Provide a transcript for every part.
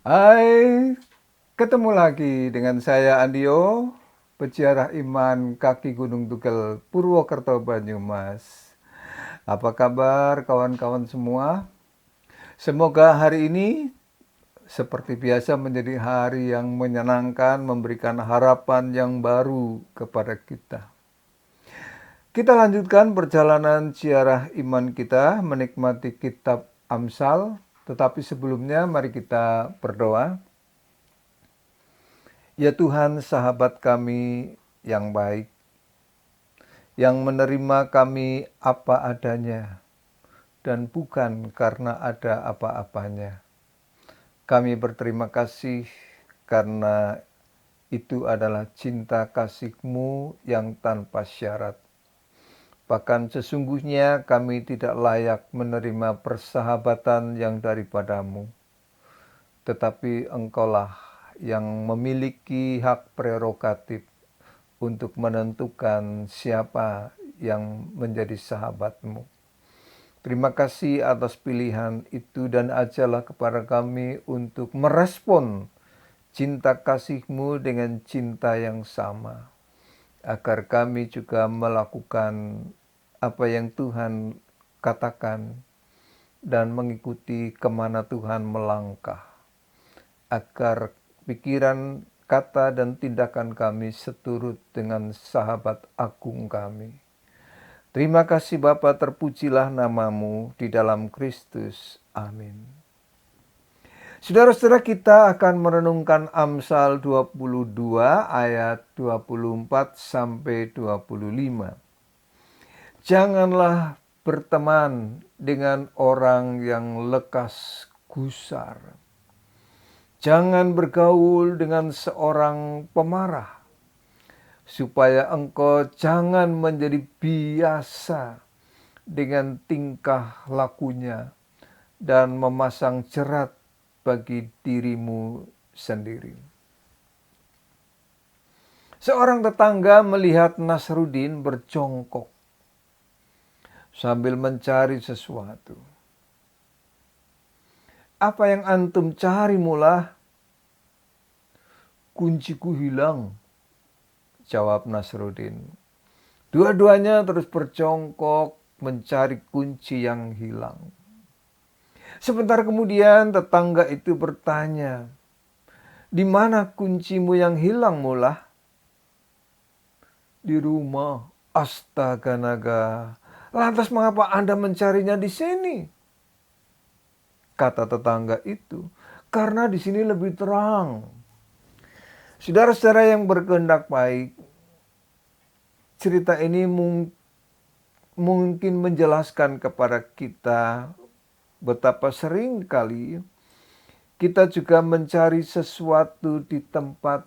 Hai, ketemu lagi dengan saya Andio, peziarah iman kaki Gunung Tugel, Purwokerto, Banyumas. Apa kabar kawan-kawan semua? Semoga hari ini seperti biasa menjadi hari yang menyenangkan, memberikan harapan yang baru kepada kita. Kita lanjutkan perjalanan ziarah iman kita, menikmati kitab Amsal. Tetapi sebelumnya mari kita berdoa. Ya Tuhan, sahabat kami yang baik, yang menerima kami apa adanya dan bukan karena ada apa-apanya. Kami berterima kasih karena itu adalah cinta kasih-Mu yang tanpa syarat. Bahkan sesungguhnya kami tidak layak menerima persahabatan yang daripada-Mu. Tetapi Engkaulah yang memiliki hak prerogatif untuk menentukan siapa yang menjadi sahabat-Mu. Terima kasih atas pilihan itu dan ajarlah kepada kami untuk merespon cinta kasih-Mu dengan cinta yang sama. Agar kami juga melakukan apa yang Tuhan katakan dan mengikuti kemana Tuhan melangkah. Agar pikiran, kata, dan tindakan kami seturut dengan sahabat agung kami. Terima kasih Bapa, terpujilah namamu di dalam Kristus. Amin. Saudara-saudara, kita akan merenungkan Amsal 22 ayat 24 sampai 25. Janganlah berteman dengan orang yang lekas gusar. Jangan bergaul dengan seorang pemarah, supaya engkau jangan menjadi biasa dengan tingkah lakunya dan memasang jerat bagi dirimu sendiri. Seorang tetangga melihat Nasruddin berjongkok sambil mencari sesuatu. Apa yang antum cari mula? Kunciku hilang, jawab Nasruddin. Dua-duanya terus berjongkok mencari kunci yang hilang. Sebentar kemudian tetangga itu bertanya, "Di mana kuncimu yang hilang mula?" "Di rumah." "Astaga naga, lantas mengapa Anda mencarinya di sini?" Kata tetangga itu, "Karena di sini lebih terang." Saudara-saudara yang berkehendak baik, cerita ini mungkin menjelaskan kepada kita betapa sering kali kita juga mencari sesuatu di tempat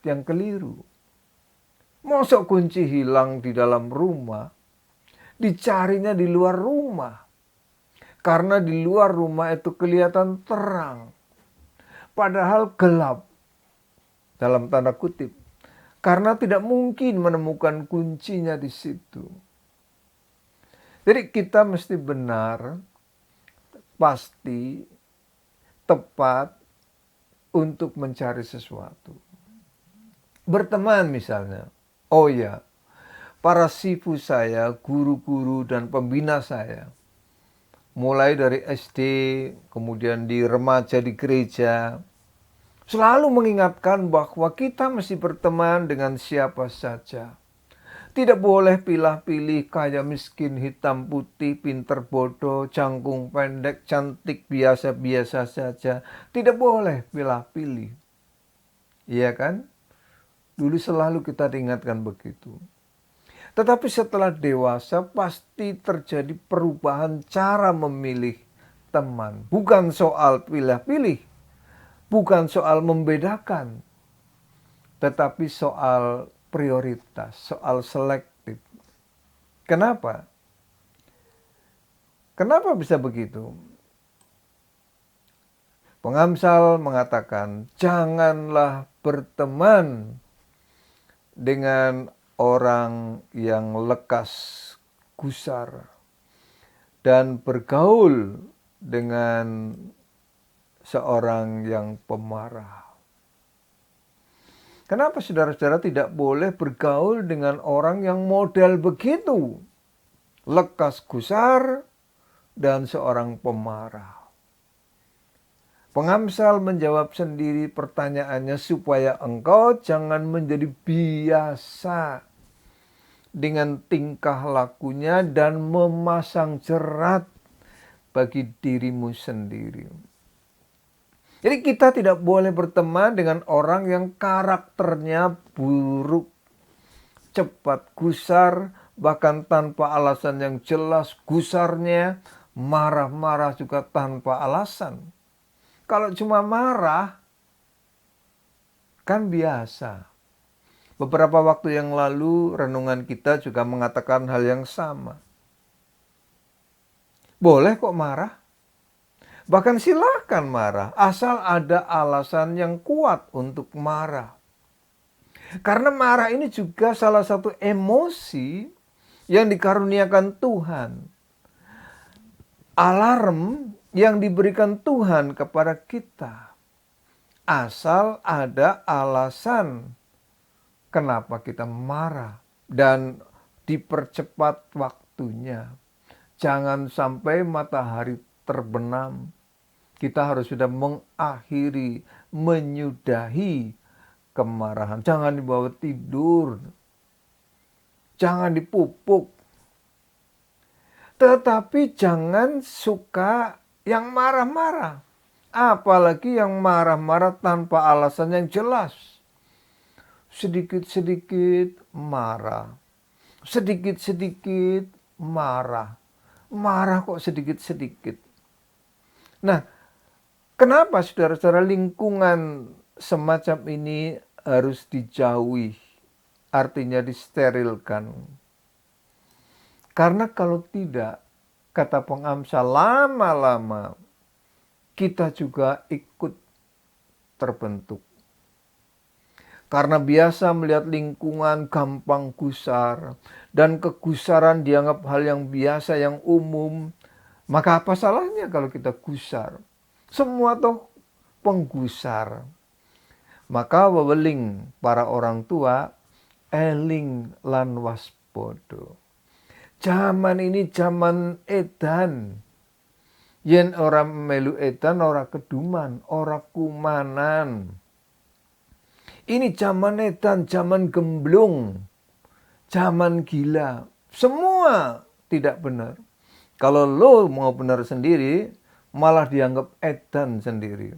yang keliru. Mosok kunci hilang di dalam rumah, dicarinya di luar rumah. Karena di luar rumah itu kelihatan terang, padahal gelap dalam tanda kutip. Karena tidak mungkin menemukan kuncinya di situ. Jadi kita mesti benar, pasti, tepat untuk mencari sesuatu. Berteman misalnya. Oh ya, para sifu saya, guru-guru dan pembina saya, mulai dari SD, kemudian di remaja di gereja, selalu mengingatkan bahwa kita mesti berteman dengan siapa saja. Tidak boleh pilih-pilih, kaya miskin, hitam putih, pinter bodoh, jangkung pendek, cantik, biasa-biasa saja. Tidak boleh pilih-pilih. Iya kan? Dulu selalu kita diingatkan begitu. Tetapi setelah dewasa pasti terjadi perubahan cara memilih teman. Bukan soal pilih-pilih, bukan soal membedakan, tetapi soal prioritas, soal selektif. Kenapa? Kenapa bisa begitu? Pengamsal mengatakan, janganlah berteman dengan orang yang lekas gusar dan bergaul dengan seorang yang pemarah. Kenapa saudara-saudara tidak boleh bergaul dengan orang yang model begitu? Lekas gusar dan seorang pemarah. Pengamsal menjawab sendiri pertanyaannya supaya engkau jangan menjadi biasa dengan tingkah lakunya dan memasang jerat bagi dirimu sendiri. Jadi kita tidak boleh berteman dengan orang yang karakternya buruk, cepat gusar, bahkan tanpa alasan yang jelas gusarnya, marah-marah juga tanpa alasan. Kalau cuma marah, kan biasa. Beberapa waktu yang lalu, renungan kita juga mengatakan hal yang sama. Boleh kok marah. Bahkan silakan marah, asal ada alasan yang kuat untuk marah. Karena marah ini juga salah satu emosi yang dikaruniakan Tuhan. Alarm yang diberikan Tuhan kepada kita. Asal ada alasan kenapa kita marah dan dipercepat waktunya. Jangan sampai matahari terbenam. Kita harus sudah mengakhiri, menyudahi kemarahan. Jangan dibawa tidur. Jangan dipupuk. Tetapi jangan suka yang marah-marah. Apalagi yang marah-marah tanpa alasan yang jelas. Sedikit-sedikit marah. Sedikit-sedikit marah. Marah kok sedikit-sedikit. Nah, kenapa saudara-saudara lingkungan semacam ini harus dijauhi? Artinya disterilkan. Karena kalau tidak, kata pengamsal, lama-lama kita juga ikut terbentuk. Karena biasa melihat lingkungan gampang gusar, dan kegusaran dianggap hal yang biasa, yang umum, maka apa salahnya kalau kita gusar? Semua toh penggusar. Maka weweling para orang tua, eling lan waspodo. Zaman ini zaman edan. Yen ora melu edan, ora keduman, ora kumanan. Ini zaman edan, zaman gemblung, zaman gila. Semua tidak benar. Kalau lo mau benar sendiri, malah dianggap edan sendiri.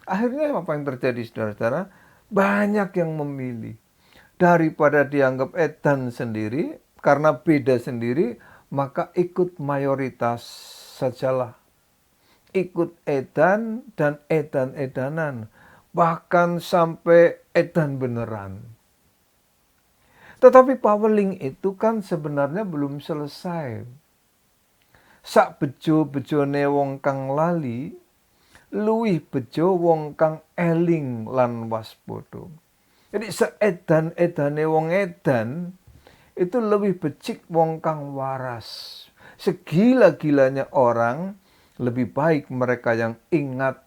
Akhirnya apa yang terjadi saudara-saudara? Banyak yang memilih. Daripada dianggap edan sendiri, karena beda sendiri, maka ikut mayoritas sajalah. Ikut edan dan edan-edanan. Bahkan sampai edan beneran. Tetapi paweling itu kan sebenarnya belum selesai. Sak bejo-bejone wong kang lali, luwih bejo wong kang eling lan waspada. Jadi seedan-edane wong edan, itu lebih becik wong kang waras. Segila-gilanya orang, lebih baik mereka yang ingat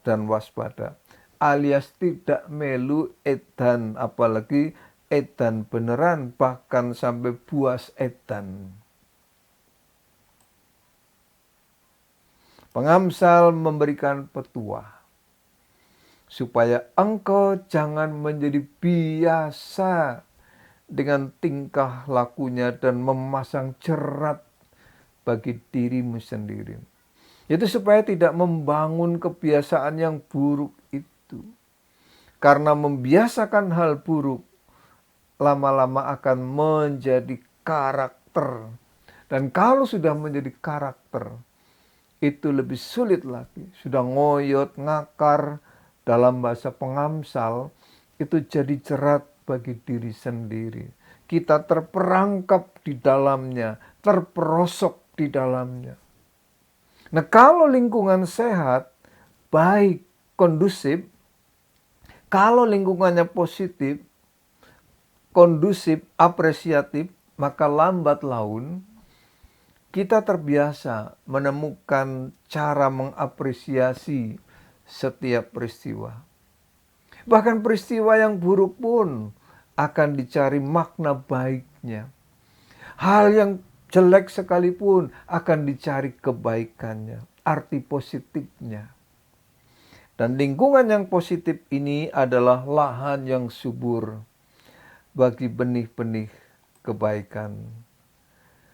dan waspada. Alias tidak melu edan, apalagi edan beneran, bahkan sampai buas edan. Pengamsal memberikan petua supaya engkau jangan menjadi biasa dengan tingkah lakunya dan memasang jerat bagi dirimu sendiri. Itu supaya tidak membangun kebiasaan yang buruk itu. Karena membiasakan hal buruk lama-lama akan menjadi karakter. Dan kalau sudah menjadi karakter, itu lebih sulit lagi. Sudah ngoyot, ngakar, dalam bahasa pengamsal, itu jadi jerat bagi diri sendiri. Kita terperangkap di dalamnya, terperosok di dalamnya. Nah, kalau lingkungan sehat, baik, kondusif, kalau lingkungannya positif, kondusif, apresiatif, maka lambat laun kita terbiasa menemukan cara mengapresiasi setiap peristiwa. Bahkan peristiwa yang buruk pun akan dicari makna baiknya. Hal yang jelek sekalipun akan dicari kebaikannya, arti positifnya. Dan lingkungan yang positif ini adalah lahan yang subur bagi benih-benih kebaikan.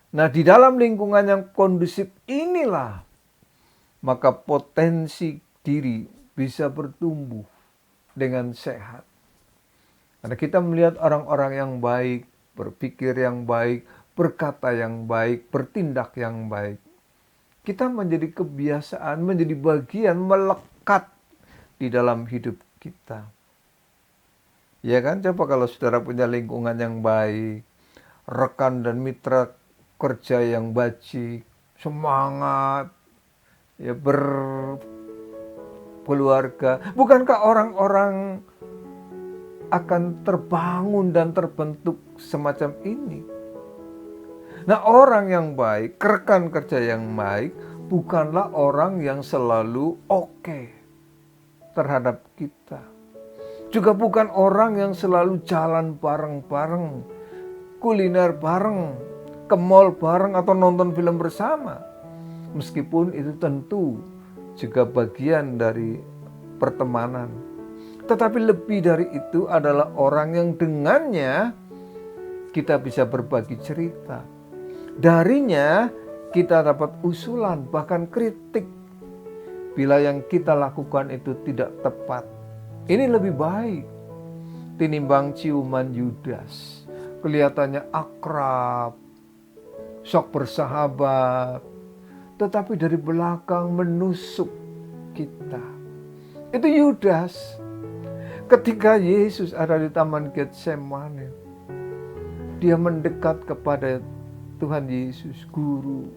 Nah, di dalam lingkungan yang kondusif inilah maka potensi diri bisa bertumbuh dengan sehat. Karena kita melihat orang-orang yang baik, berpikir yang baik, berkata yang baik, bertindak yang baik. Kita menjadi kebiasaan, menjadi bagian melekat di dalam hidup kita. Ya kan, coba kalau saudara punya lingkungan yang baik, rekan dan mitra kerja yang bajik, semangat, ya berkeluarga. Bukankah orang-orang akan terbangun dan terbentuk semacam ini? Nah, orang yang baik, rekan kerja yang baik, bukanlah orang yang selalu oke terhadap kita. Juga bukan orang yang selalu jalan bareng-bareng, kuliner bareng, ke mall bareng atau nonton film bersama. Meskipun itu tentu juga bagian dari pertemanan. Tetapi lebih dari itu adalah orang yang dengannya kita bisa berbagi cerita. Darinya kita dapat usulan, bahkan kritik bila yang kita lakukan itu tidak tepat. Ini lebih baik tinimbang ciuman Yudas. Kelihatannya akrab, sok bersahabat, tetapi dari belakang menusuk kita. Itu Yudas. Ketika Yesus ada di Taman Getsemani, dia mendekat kepada Tuhan Yesus, Guru,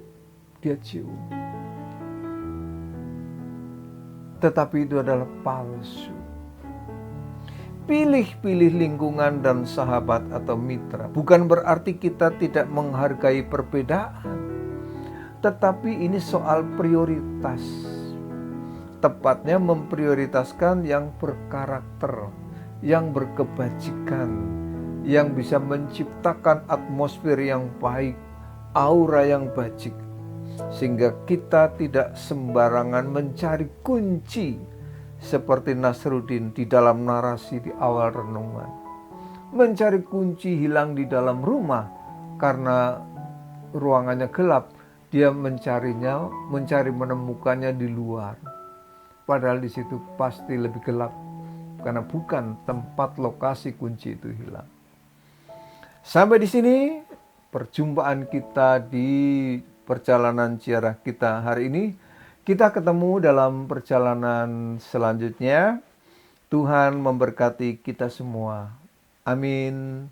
dia cium. Tetapi itu adalah palsu. Pilih-pilih lingkungan dan sahabat atau mitra bukan berarti kita tidak menghargai perbedaan, tetapi ini soal prioritas. Tepatnya memprioritaskan yang berkarakter, yang berkebajikan, yang bisa menciptakan atmosfer yang baik, aura yang bajik, sehingga kita tidak sembarangan mencari kunci seperti Nasruddin di dalam narasi di awal renungan. Mencari kunci hilang di dalam rumah karena ruangannya gelap, dia mencari menemukannya di luar. Padahal di situ pasti lebih gelap karena bukan tempat lokasi kunci itu hilang. Sampai di sini perjumpaan kita di perjalanan ziarah kita hari ini. Kita ketemu dalam perjalanan selanjutnya. Tuhan memberkati kita semua. Amin.